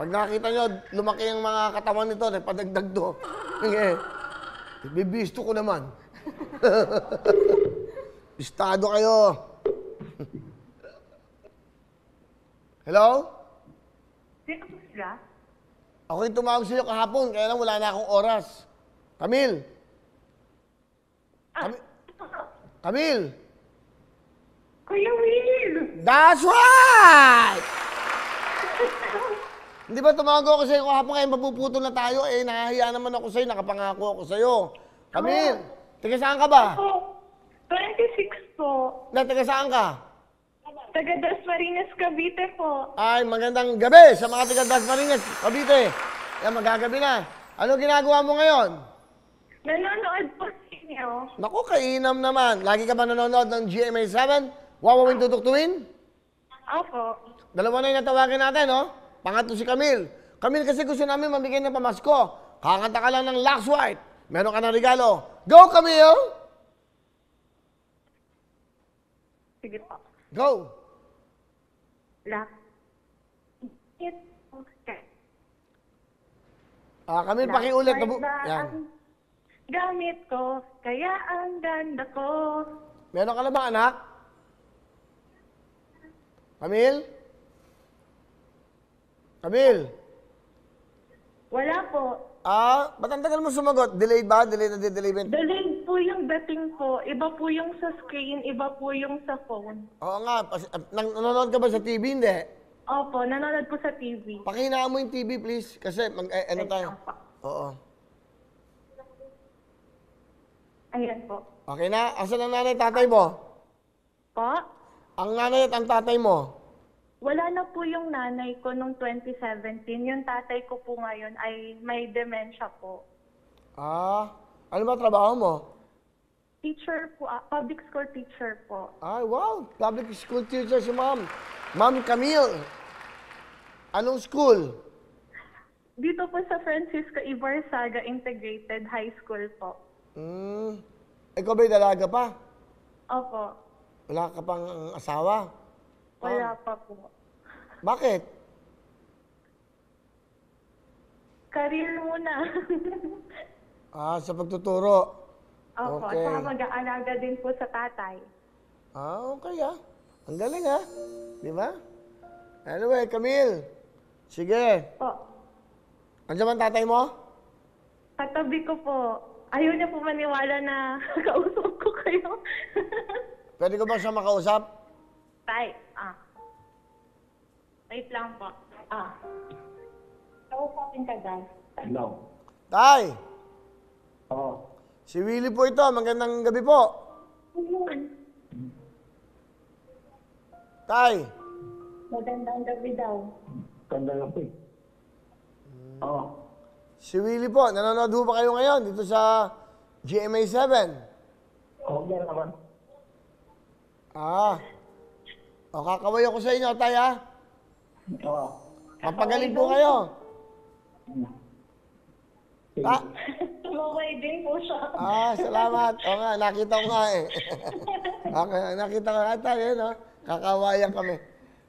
Pag nakita nyo, lumaki ang mga katawan nito, padagdag to. Okay. Bibisto ko naman. Bistado kayo. Hello? Sino po sila? Ako yung tumawag sa iyo kahapon, kaya lang wala na akong oras. Camille! Camille! Kuya Will! That's right! Hindi ba tumawag ako sa iyo kahapon, kaya mapuputol na tayo? Eh, nahahiya naman ako sa iyo, nakapangako ako sa iyo. Camille! Taga saan ka ba? Po, 26 po. Taga saan ka? Taga Dasmariñas, Cavite po. Ay, magandang gabi sa mga taga Dasmariñas, Cavite. Yan, magagabi na. Ano ginagawa mo ngayon? Nanonood po sa inyo. Naku, kainam naman. Lagi ka ba nanonood ng GMA7? Wawawin tutuktuin? Opo. Dalawa na yung natawagin natin, no? Pangatlo si Camille. Camille, kasi gusto namin mamigay ng pamasko. Kakanta ka lang ng Lux White. Meron ka ng regalo. Go, Camille! Sige po. Go! Okay. Camille, pakiulit. Yan. Gamit ko, kaya ang ganda ko. Meron ka na ba, anak? Camille? Camille? Wala po. Ba't ang tagal mo sumagot? Delayed ba? Delayed na delay ba? Delayed po yung dating po. Iba po yung sa screen, iba po yung sa phone. Oo nga. Nanonood ka ba sa TV? Hindi. Opo, nanonood po sa TV. Pakinaan mo yung TV, please. Kasi, ano tayo? Oo. Ayan po. Okay na? Asan ang nanay tatay mo? Po? Ang nanay at ang tatay mo? Wala na po yung nanay ko nung 2017. Yung tatay ko po ngayon ay may dementia po. Ano ba trabaho mo? Teacher po, public school teacher po. Ay, wow. Public school teacher si ma'am. Ma'am Camille. Anong school? Dito po sa Francisco Ibarzaga Integrated High School po. Ikaw ba'y dalaga pa? Opo. Wala ka pang asawa? Wala pa po. Bakit? Career muna. Sa pagtuturo. Opo, Okay. at saka mag-aalaga din po sa tatay. Okay Ang galing Di ba? Anyway, Camille. Sige. Po. Andiyan ba ang tatay mo? Katabi ko po. Ayaw niya po maniwala na kausap ko kayo. Pwede ko ba siya makausap? Tay, wait lang po. Kausapin ka, Dad. Hello. Tay! Oo. Si Willie po ito. Magandang gabi po. Tay! Magandang gabi daw. Ganda lang po eh. Oo. Si Willie po. Nanonood po ba kayo ngayon dito sa GMA7? Oo, meron naman. Kakaway ako sa inyo, Tay, Oo. Mapagaling po kayo. Tumaway din po siya. Salamat. O nga, nakita ko nga eh. Okay, nakita ko nga tayo, no? Kakawayan kami.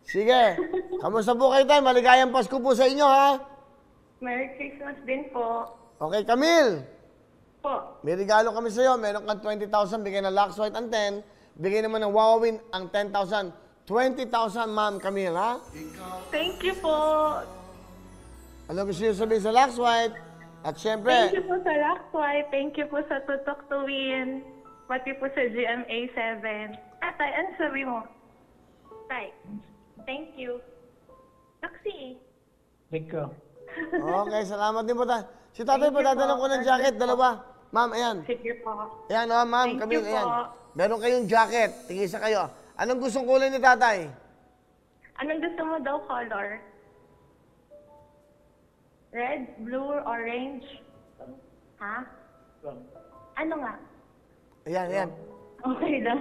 Sige. Kamusta po kayo, Tay? Maligayang Pasko po sa inyo, ha? Merry Christmas din po. Okay, Camille. Po. May regalo kami sa iyo. Meron kang 20,000, bigay ng Lux White ang 10. Bigay naman ng Wawawin ang 10,000. 20,000, Ma'am Camille, ha? Thank you po. Ano gusto niyo sabihin sa Lux White? At syempre, Thank you po sa Lakway. Thank you po sa Tutok to Win. Pati po sa GMA7. Tay, ano sabi mo? Tay, thank you. Taxi. Thank you. okay, salamat din po tayo. Si tatay Thank po, you dadalhan po. ko ng jacket, dalawa. Ma'am, ayan. Sige po. Ayan, Ma'am Thank Camille, you ayan. po. Meron kayong jacket. Tingisa kayo. Anong gustong kulay ni tatay? Anong gusto mo daw color? Red, blue, orange? Ha? Ano nga? Ayan, ayan. Okay lang.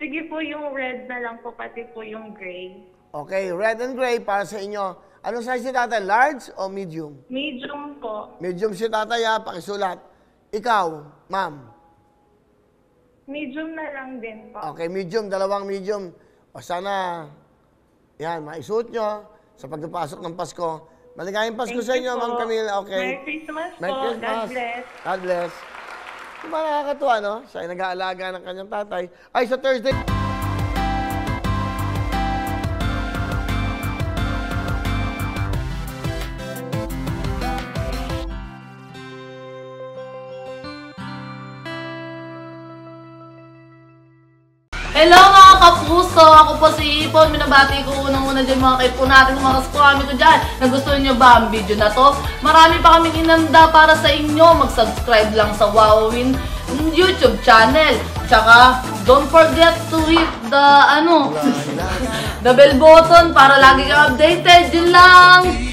Sige po yung red na lang po, pati po yung gray. Okay, red and gray para sa inyo. Anong size si tatay? Large o medium? Medium po. Medium si tatay, ha? Pakisulat. Ikaw, ma'am. Medium na lang din po. Okay, medium. Dalawang medium. O sana, yan, maisuot nyo sa pagpapasok ng Pasko. Maligayang Pasko Thank sa you inyo, po. Ma'am Camille. Okay. Merry Christmas Merry po. Christmas. God bless. God bless. Diba nakakatuwa, no? Siya ay nag-aalaga ng kanyang tatay. Ay, sa Thursday. Hello mga kapuso! Ako po si Ipon. Minabati ko unang-una dyan mga kaipo natin, mga kaskwami ko dyan. Nagustuhan nyo ba ang video na to? Marami pa kaming inanda para sa inyo. Mag-subscribe lang sa Wowin YouTube channel. Tsaka, don't forget to hit the, the bell button para lagi kang updated. Yun lang!